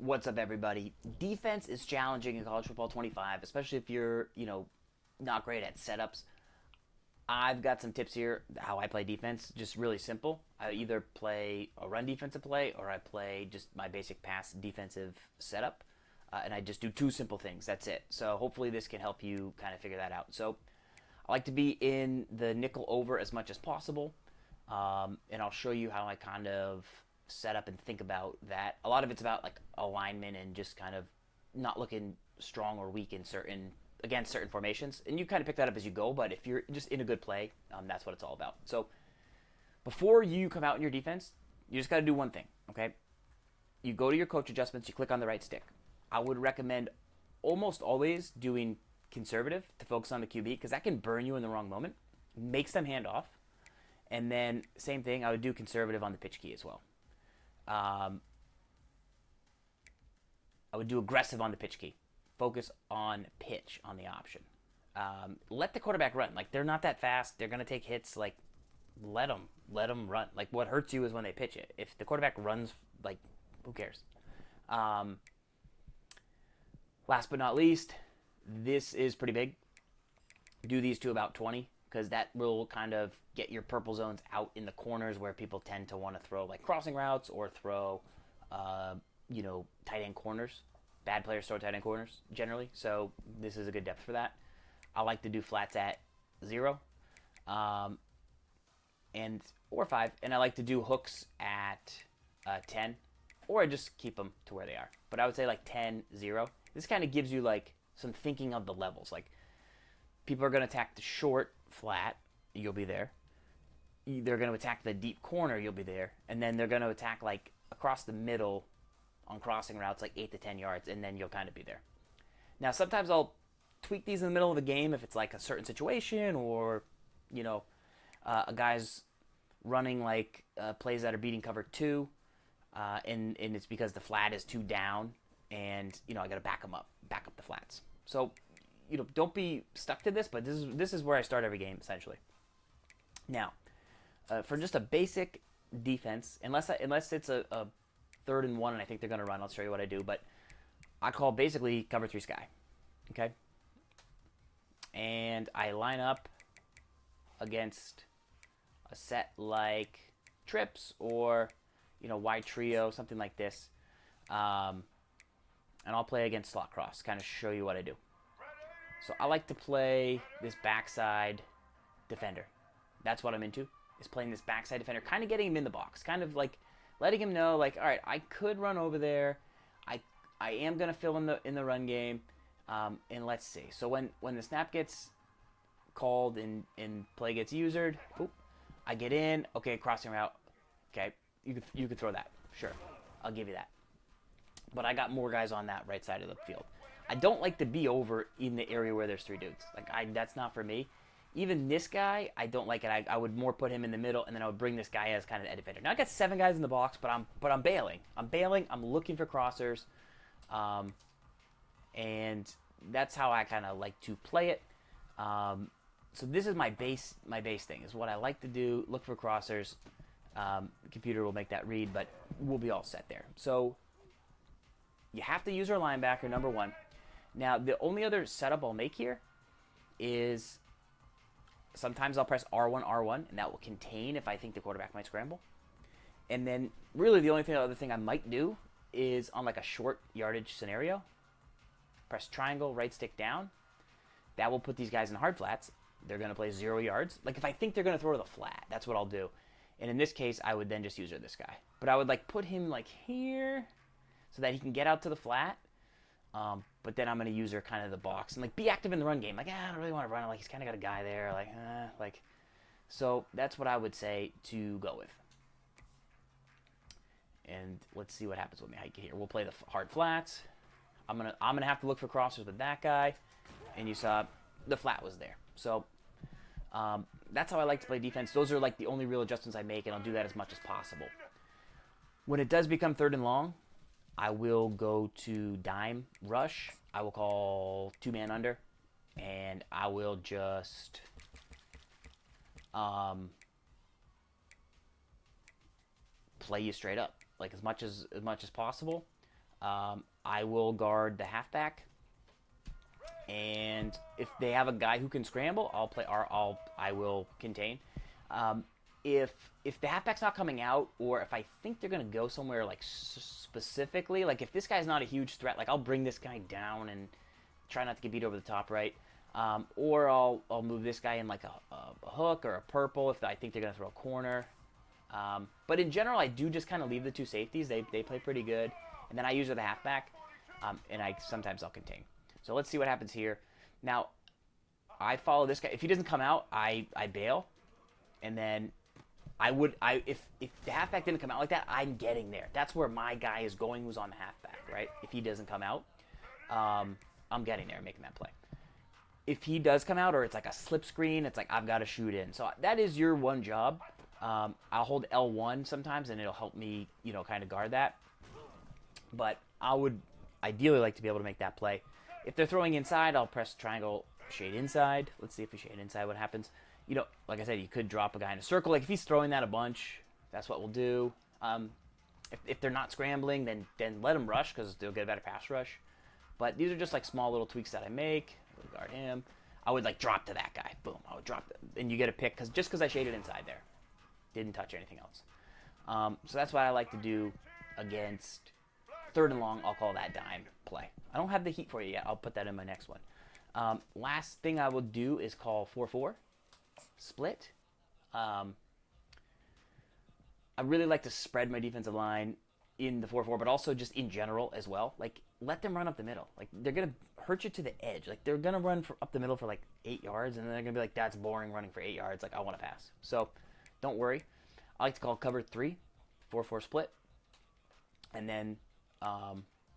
What's up, everybody? Defense is challenging in college football 25, especially if you're, not great at setups. I've got some tips here how I play defense. Just really simple. I either play a run defensive play or I play just my basic pass defensive setup, and I just do two simple things. That's it. So hopefully this can help you kind of figure that out. So I like to be in the nickel over as much as possible, and I'll show you how I kind of set up and think about that. A lot of it's about like alignment and just kind of not looking strong or weak in certain against certain formations, and you kind of pick that up as you go. But if you're just in a good play, that's what it's all about. So before you come out in your defense, you just got to do one thing. Okay, you go to your coach adjustments, you click on the right stick. I would recommend almost always doing conservative to focus on the QB because that can burn you in the wrong moment, makes them hand off. And then same thing, I would do conservative on the pitch key as well. I would do aggressive on the pitch key. Focus on pitch on the option. Let the quarterback run. Like, they're not that fast. They're gonna take hits. Like, let them run. Like, what hurts you is when they pitch it. If the quarterback runs, like, who cares? Last but not least, this is pretty big. Do these to about 20 because that will kind of get your purple zones out in the corners where people tend to want to throw like crossing routes or throw, tight end corners. Bad players throw tight end corners generally, so this is a good depth for that. I like to do flats at 0, and or 5, and I like to do hooks at 10, or I just keep them to where they are. But I would say like 10, 0. This kind of gives you like some thinking of the levels. Like, people are going to attack the short flat, you'll be there. They're going to attack the deep corner, you'll be there. And then they're going to attack like across the middle on crossing routes like 8 to 10 yards, and then you'll kind of be there. Now, sometimes I'll tweak these in the middle of the game if it's like a certain situation or, a guy's running like plays that are beating cover 2, and it's because the flat is too down, and, I got to back up the flats. So, don't be stuck to this, but this is where I start every game, essentially. Now, for just a basic defense, unless it's a 3rd and 1 and I think they're going to run, I'll show you what I do, but I call basically cover 3 sky, okay? And I line up against a set like trips or, wide trio, something like this, and I'll play against slot cross, kind of show you what I do. So I like to play this backside defender. That's what I'm into, is playing this backside defender, kind of getting him in the box, kind of like letting him know, like, all right, I could run over there. I am gonna fill in the run game, and let's see. So when the snap gets called and play gets usered, I get in. Okay, crossing route. Okay, you could throw that. Sure, I'll give you that. But I got more guys on that right side of the field. I don't like to be over in the area where there's 3 dudes. Like, that's not for me. Even this guy, I don't like it. I would more put him in the middle, and then I would bring this guy as kind of a defender. Now I got 7 guys in the box, but I'm bailing. I'm looking for crossers, and that's how I kind of like to play it. So this is my base thing. Is what I like to do. Look for crossers. The computer will make that read, but we'll be all set there. So you have to use our linebacker, number 1. Now, the only other setup I'll make here is sometimes I'll press R1, and that will contain if I think the quarterback might scramble. And then really the only other thing I might do is on like a short yardage scenario, press triangle, right stick down. That will put these guys in hard flats. They're going to play 0 yards. Like, if I think they're going to throw to the flat, that's what I'll do. And in this case, I would then just use this guy. But I would like put him like here so that he can get out to the flat. But then I'm going to use her kind of the box and like be active in the run game. Like, I don't really want to run. Like, he's kind of got a guy there. So that's what I would say to go with. And let's see what happens with me here. We'll play the hard flats. I'm gonna have to look for crossers with that guy. And you saw the flat was there. So that's how I like to play defense. Those are like the only real adjustments I make, and I'll do that as much as possible. When it does become 3rd and long, I will go to dime rush. I will call 2-man under, and I will just play you straight up, like as much as possible. I will guard the halfback, and if they have a guy who can scramble, I will contain. Um, if the halfback's not coming out, or if I think they're gonna go somewhere like specifically, like if this guy's not a huge threat, like I'll bring this guy down and try not to get beat over the top, right? Or I'll move this guy in like a hook or a purple if I think they're gonna throw a corner. But in general, I do just kind of leave the two safeties. They play pretty good, and then I use the halfback, and sometimes I'll contain. So let's see what happens here. Now, I follow this guy. If he doesn't come out, I bail, and then if the halfback didn't come out like that, I'm getting there. That's where my guy is going, who's on the halfback, right? If he doesn't come out, I'm getting there and making that play. If he does come out, or it's like a slip screen, it's like I've got to shoot in. So that is your one job. I'll hold L1 sometimes, and it'll help me, kind of guard that. But I would ideally like to be able to make that play. If they're throwing inside, I'll press triangle, shade inside. Let's see if we shade inside, what happens. Like I said, you could drop a guy in a circle. Like if he's throwing that a bunch, that's what we'll do. If they're not scrambling, then let them rush, because they'll get a better pass rush. But these are just like small little tweaks that I make. I'll guard him. I would like drop to that guy. Boom. I would drop, and you get a pick because I shaded inside there. Didn't touch anything else. So that's what I like to do against third and long. I'll call that dime play. I don't have the heat for you yet. I'll put that in my next one. Last thing I will do is call 4-4 split. I really like to spread my defensive line in the 4-4, but also just in general as well. Like, let them run up the middle. Like, they're going to hurt you to the edge. Like, they're going to run up the middle for like 8 yards, and then they're going to be like, that's boring running for 8 yards. Like, I want to pass. So don't worry. I like to call cover 3, 4-4 split. And then,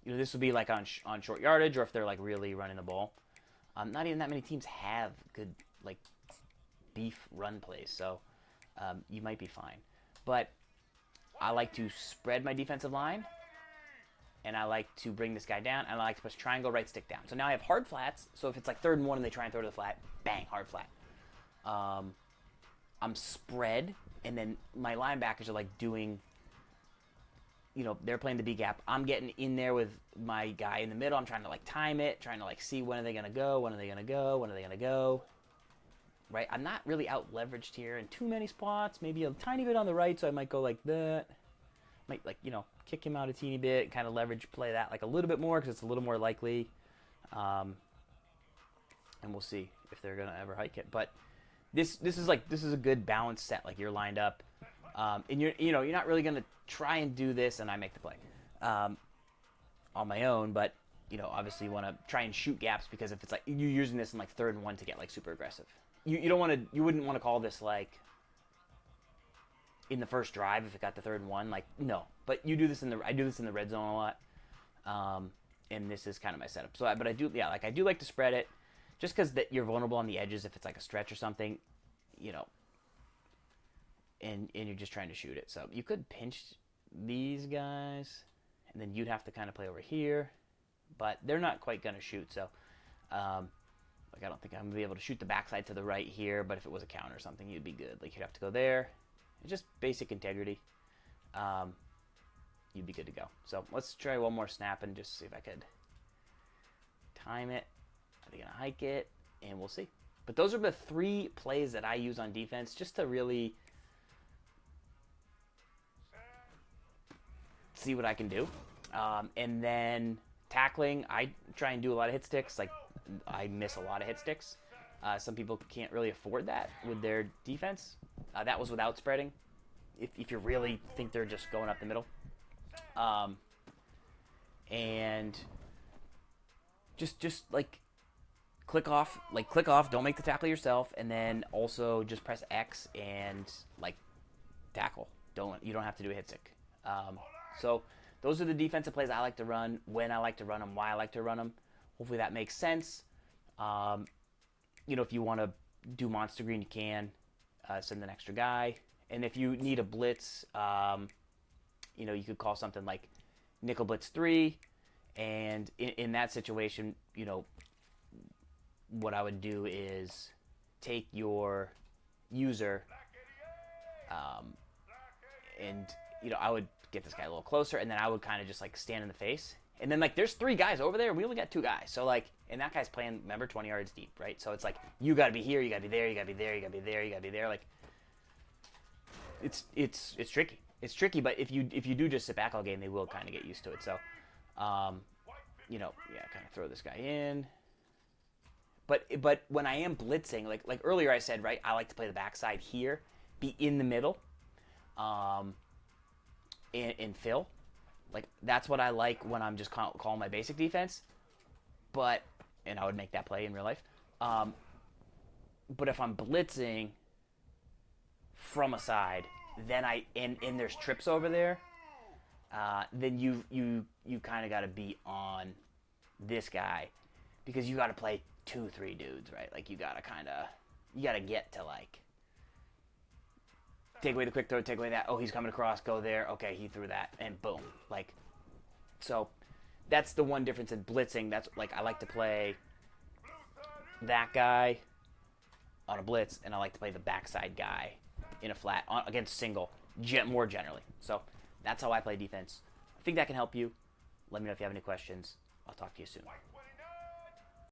this would be like on short yardage, or if they're like really running the ball. Not even that many teams have good like beef run plays, so you might be fine. But I like to spread my defensive line, and I like to bring this guy down, and I like to press triangle, right stick down. So now I have hard flats. So if it's like 3rd and 1 and they try and throw to the flat, bang, hard flat. I'm spread, and then my linebackers are like doing, they're playing the B gap. I'm getting in there with my guy in the middle. I'm trying to like time it, trying to like see when are they going to go, when are they going to go, when are they going to go. Right? I'm not really out leveraged here in too many spots. Maybe a tiny bit on the right, so I might go like that. Might kick him out a teeny bit, kind of leverage play that like a little bit more because it's a little more likely. And we'll see if they're going to ever hike it. But this is a good balanced set. Like you're lined up. And you're not really going to try and do this and I make the play on my own, but obviously you want to try and shoot gaps, because if it's like you're using this in like 3rd and 1 to get like super aggressive, you wouldn't want to call this like in the first drive if it got to 3rd and 1, like no. But I do this in the red zone a lot, and this is kind of my setup. So, but I do like to spread it, just because that you're vulnerable on the edges if it's like a stretch or something, and you're just trying to shoot it. So you could pinch these guys, and then you'd have to kind of play over here, but they're not quite going to shoot. So, I don't think I'm going to be able to shoot the backside to the right here, but if it was a counter or something, you'd be good. Like, you'd have to go there. It's just basic integrity. You'd be good to go. So let's try one more snap and just see if I could time it. Are they going to hike it? And we'll see. But those are the 3 plays that I use on defense just to really see what I can do. And then tackling, I try and do a lot of hit sticks. Like, I miss a lot of hit sticks. Some people can't really afford that with their defense. That was without spreading, if you really think they're just going up the middle. And just like click off, don't make the tackle yourself, and then also just press X and like tackle. You don't have to do a hit stick. So those are the defensive plays I like to run, when I like to run them, why I like to run them. Hopefully that makes sense. If you want to do monster green, you can send an extra guy. And if you need a blitz, you could call something like nickel blitz 3. And in that situation, what I would do is take your user, and I would get this guy a little closer, and then I would kind of just like stand in the face And then, like, there's 3 guys over there. We only got 2 guys. So, like, and that guy's playing, remember, 20 yards deep, right? So it's like, you got to be here, you got to be there, you got to be there, you got to be there, you got to be there. Like, it's tricky. It's tricky, but if you do just sit back all game, they will kind of get used to it. So, you know, yeah, kind of throw this guy in. But when I am blitzing, like earlier I said, right, I like to play the backside here, be in the middle, and fill. Like, that's what I like when I'm just calling my basic defense. And I would make that play in real life. But if I'm blitzing from a side, then and there's trips over there, then you kind of got to be on this guy, because you got to play 2-3 dudes, right? Like, you got to get to, like, take away the quick throw, take away that. Oh, he's coming across, go there. Okay, he threw that, and boom. Like, so that's the one difference in blitzing. That's, like, I like to play that guy on a blitz, and I like to play the backside guy in a flat against single, more generally. So that's how I play defense. I think that can help you. Let me know if you have any questions. I'll talk to you soon.